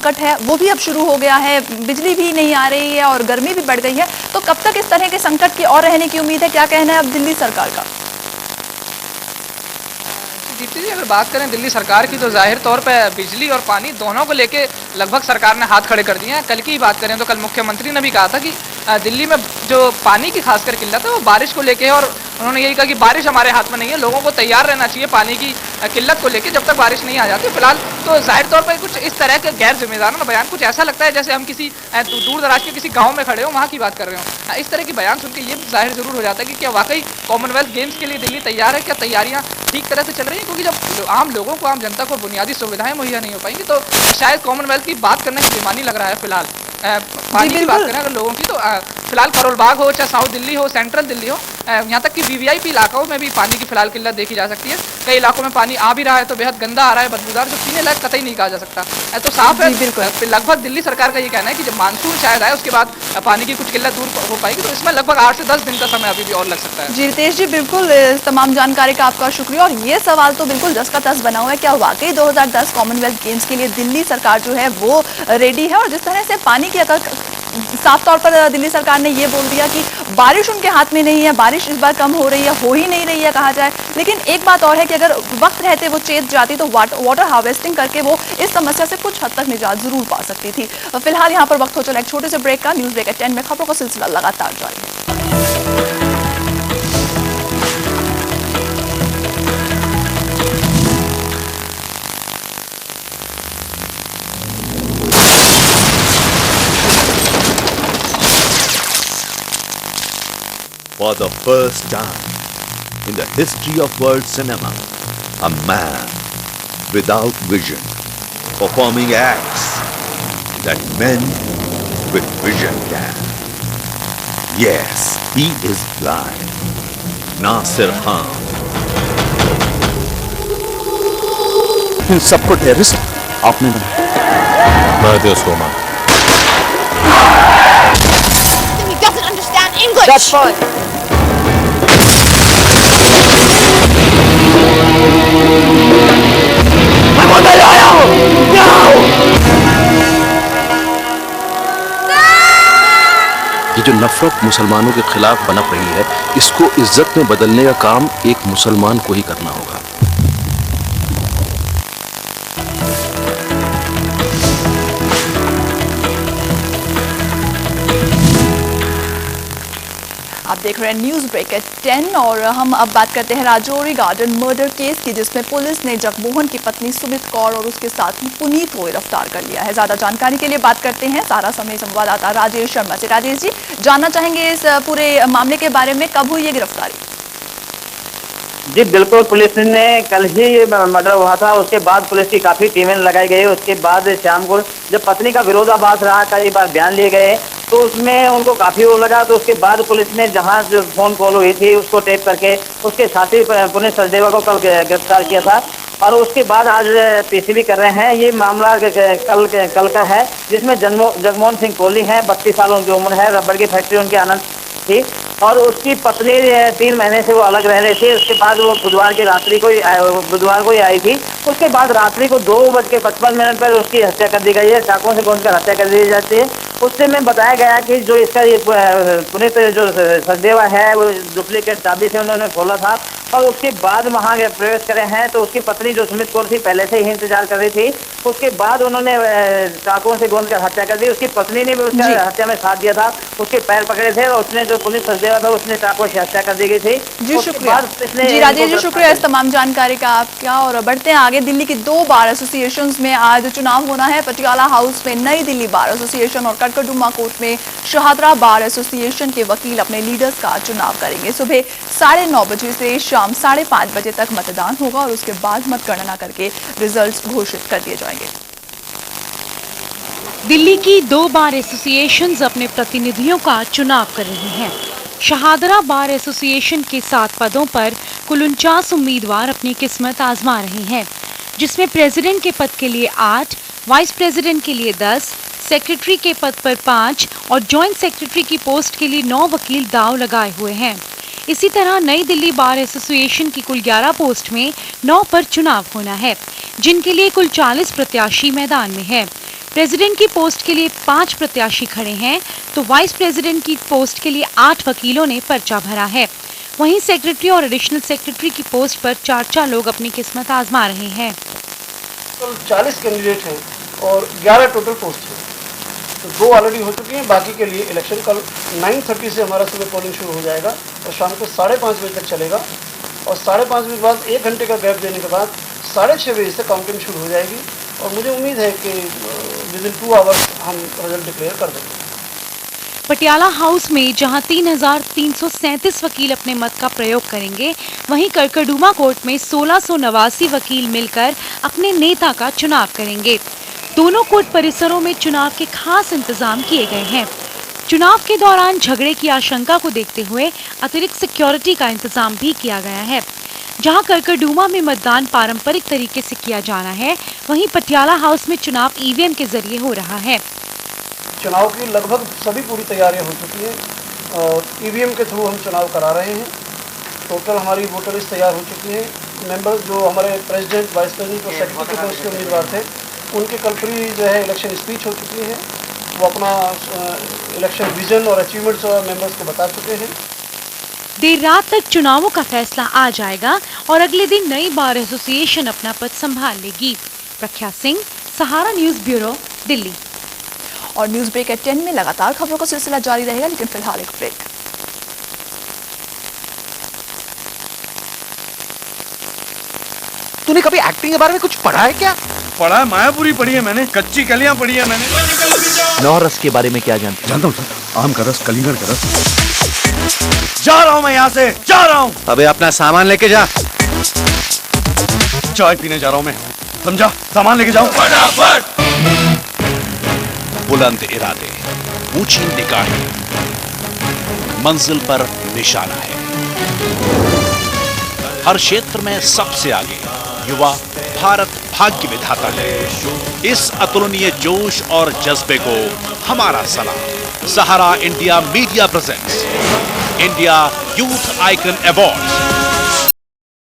Cut है वो भी अब शुरू हो गया है, बिजली भी नहीं आ रही है और गर्मी भी बढ़ गई है, तो कब तक इस तरह के संकट की और रहने की उम्मीद है? क्या कहना है अब दिल्ली सरकार का? दीप्ति जी, अगर बात करें दिल्ली सरकार की तो जाहिर तौर पे बिजली और पानी दोनों को लेके लगभग सरकार ने हाथ खड़े कर दिए हैं। कल की बात करें तो कल मुख्यमंत्री ने भी कहा था कि दिल्ली में जो पानी की खासकर किल्लत है वो बारिश को लेके है, और उन्होंने यही कहा कि बारिश हमारे हाथ में नहीं है, लोगों को तैयार रहना चाहिए पानी की किल्लत को लेके जब तक बारिश नहीं आ जाती। फिलहाल तो जाहिर तौर पर कुछ इस तरह के गैर जिम्मेदाराना बयान, कुछ ऐसा लगता है जैसे हम किसी दूर दराज के किसी गाँव में खड़े हो, वहाँ की बात कर रहे हो। इस तरह के बयान सुन के ये जाहिर जरूर हो जाता है कि क्या वाकई कॉमनवेल्थ गेम्स के लिए दिल्ली तैयार है, क्या तैयारियाँ ठीक तरह से चल रही हैं? क्योंकि जब आम लोगों को, आम जनता को बुनियादी सुविधाएं मुहैया नहीं हो पाएंगी तो शायद कॉमनवेल्थ की बात करने का बेमानी लग रहा है। फिलहाल पानी की बात करें अगर लोगों की तो फिलहाल करोल बाग हो, चाहे साउथ दिल्ली हो, सेंट्रल दिल्ली हो, यहाँ तक कि वीवीआईपी इलाकों में भी पानी की फिलहाल किल्लत देखी जा सकती है। कई इलाकों में पानी आ भी रहा है तो बेहद गंदा आ रहा है, बदबूदार, जो पीने लायक कतई नहीं कहा जा सकता। तो साफ है लगभग दिल्ली सरकार का ये कहना है कि जब मानसून शायद आए उसके बाद पानी की कुछ किल्लत दूर हो पाएगी, तो इसमें लगभग 8 से 10 दिन का समय अभी भी और लग सकता है। जी रितेश जी, बिल्कुल तमाम जानकारी का आपका शुक्रिया। और ये सवाल तो बिल्कुल दस का दस बना हुआ है, क्या वाकई 2010 कॉमनवेल्थ गेम्स के लिए दिल्ली सरकार जो है वो रेडी है? और जिस तरह से पानी की साफ तौर पर दिल्ली सरकार ने ये बोल दिया कि बारिश उनके हाथ में नहीं है, बारिश इस बार कम हो रही है, हो ही नहीं रही है कहा जाए। लेकिन एक बात और है कि अगर वक्त रहते वो चेत जाती तो वाटर हार्वेस्टिंग करके वो इस समस्या से कुछ हद तक निजात जरूर पा सकती थी। फिलहाल यहाँ पर वक्त हो चला एक छोटे से ब्रेक का। न्यूज ब्रेक एट 10 में खबरों का सिलसिला लगातार जारी है। For the first time in the history of world cinema, a man without vision performing acts that men with vision can. Yes, he is blind. Nasir Khan. इन सबको terrorist आपने बनाया। मैं तो उसको मार। He doesn't understand English. That's fine. ये जो नफरत मुसलमानों के खिलाफ बनप रही है, इसको इज्जत में बदलने का काम एक मुसलमान को ही करना होगा। आप देख रहे हैं न्यूज ब्रेक एट 10 और हम अब बात करते हैं राजौरी गार्डन मर्डर केस की, जिसमें पुलिस ने जगमोहन की पत्नी सुमित कौर और उसके साथी पुनीत को गिरफ्तार कर लिया है। ज्यादा जानकारी के लिए बात करते हैं सारा समय संवाददाता राजेश शर्मा से। राजेश जी, जानना चाहेंगे इस पूरे मामले के बारे में, कब हुई ये गिरफ्तारी? जी बिल्कुल, पुलिस ने कल ही ये मर्डर हुआ था, उसके बाद पुलिस की काफी टीमें लगाई गई। उसके बाद शाम को जब पत्नी का विरोधाभास रहा, कई बार बयान लिए गए तो उसमें उनको काफी वो लगा, तो उसके बाद पुलिस ने जहां जो फोन कॉल हुई थी उसको टेप करके उसके साथी पुनीत सचदेवा को कल गिरफ्तार किया था। और उसके बाद आज पीसीबी कर रहे हैं। ये मामला कल का है, जिसमें जगमोहन सिंह कोहली हैं, 32 साल उनकी उम्र है, रबड़ की फैक्ट्री उनकी आनंद थी और उसकी पत्नी 3 महीने से वो अलग रह रहे थे। उसके बाद वो बुधवार को ही आई थी। उसके बाद रात्रि को 2:55 पर उसकी हत्या कर दी गई है, चाकुओं से गोंदकर हत्या कर दी जाती है। उससे में बताया गया कि जो इसका ये पुनीत जो सचदेवा है वो डुप्लीकेट चाबी से उन्होंने खोला था और उसके बाद वहाँ प्रवेश करे हैं। तो उसकी पत्नी जो सुमित कौर थी पहले से ही इंतजार कर रही थी। उसके बाद उन्होंने चाकुओं से गोंदकर हत्या कर दी। उसकी पत्नी ने भी उसका हत्या में साथ दिया था, उसके पैर पकड़े थे और उसने जो पुलिस सचदेवा था उसने चाकुओं से हत्या कर दी गई थी। जी शुक्रिया जी राजेश जी, शुक्रिया इस तमाम जानकारी का आपका। और बढ़ते हैं आगे, दिल्ली की 2 बार एसोसिएशन में आज चुनाव होना है। पटियाला हाउस में नई दिल्ली बार एसोसिएशन और कटकड़ुमा कोर्ट में शाहदरा बार एसोसिएशन के वकील अपने लीडर्स का चुनाव करेंगे। सुबह 9:30 बजे से शाम 5:30 बजे तक मतदान होगा और उसके बाद मतगणना करके रिजल्ट्स घोषित कर दिए जाएंगे। दिल्ली की 2 बार एसोसिएशंस अपने प्रतिनिधियों का चुनाव कर रही हैं। शाहदरा बार एसोसिएशन के 7 पदों पर कुल 49 उम्मीदवार अपनी किस्मत आजमा रहे हैं, जिसमें प्रेसिडेंट के पद के लिए 8, वाइस प्रेसिडेंट के लिए 10, सेक्रेटरी के पद पर 5 और जॉइंट सेक्रेटरी की पोस्ट के लिए 9 वकील दांव लगाए हुए हैं। इसी तरह नई दिल्ली बार एसोसिएशन की कुल 11 पोस्ट में 9 पर चुनाव होना है, जिनके लिए कुल 40 प्रत्याशी मैदान में हैं। प्रेसिडेंट की पोस्ट के लिए 5 प्रत्याशी खड़े हैं, तो वाइस प्रेसिडेंट की पोस्ट के लिए 8 वकीलों ने पर्चा भरा है। वहीं सेक्रेटरी और एडिशनल सेक्रेटरी की पोस्ट पर 4 लोग अपनी किस्मत आजमा रहे हैं। टोटल 40 कैंडिडेट हैं और 11 टोटल पोस्ट हैं। तो 2 ऑलरेडी हो चुकी हैं, बाकी के लिए इलेक्शन कल 9:30 से हमारा सुबह पोलिंग शुरू हो जाएगा और शाम को 5:30 बजे तक चलेगा और 5:30 बजे के बाद 1 घंटे का गैप देने के बाद 6:30 बजे से काउंटिंग शुरू हो जाएगी और मुझे उम्मीद है कि विद इन 2 आवर्स हम रिजल्ट डिक्लेयर कर देंगे। पटियाला हाउस में जहां 3,337 वकील अपने मत का प्रयोग करेंगे, वहीं करकरडूमा कोर्ट में 1,689 वकील मिलकर अपने नेता का चुनाव करेंगे। दोनों कोर्ट परिसरों में चुनाव के खास इंतजाम किए गए हैं। चुनाव के दौरान झगड़े की आशंका को देखते हुए अतिरिक्त सिक्योरिटी का इंतजाम भी किया गया है। जहां करकरडूमा में मतदान पारंपरिक तरीके से किया जाना है, वहीं पटियाला हाउस में चुनाव ईवीएम के जरिए हो रहा है। चुनाव की लगभग सभी पूरी तैयारियां हो चुकी हैं और ईवीएम के थ्रू हम चुनाव करा रहे हैं। टोटल हमारी वोटर लिस्ट तैयार हो चुकी है। मेंबर्स जो हमारे प्रेसिडेंट, वाइस प्रेसिडेंट और सेक्रेटरी के पोस्ट के उम्मीदवार थे, उनके कल पूरी जो है इलेक्शन स्पीच हो चुकी है। वो अपना इलेक्शन विजन और अचीवमेंट्स मेंबर्स को बता चुके हैं। देर रात तक चुनावों का फैसला आ जाएगा और अगले दिन नई बार एसोसिएशन अपना पद संभाल लेगी। प्रख्या सिंह, सहारा न्यूज ब्यूरो, दिल्ली। और न्यूज ब्रेक एट 10 में लगातार खबरों का सिलसिला जारी रहेगा, लेकिन फिलहाल एक ब्रेक। तूने कभी एक्टिंग के बारे में कुछ पढ़ा है क्या? पढ़ा है, मायापुरी पढ़ी है मैंने, कच्ची कलियां पढ़ी है मैंने। नौ रस के बारे में क्या जानता हूँ? आम का रस, कलिंगड़ का रस। जा रहा हूँ मैं यहाँ से, जा रहा हूँ। अबे अपना सामान लेके जा। चाय पीने जा रहा हूँ मैं, समझा? सामान लेके जाओ फटाफट। बुलंद इरादे, ऊंची निगाहें, मंजिल पर निशाना है। हर क्षेत्र में सबसे आगे युवा भारत भाग्य विधाता है। इस अतुलनीय जोश और जज्बे को हमारा सलाम। Sahara India media presents India youth icon award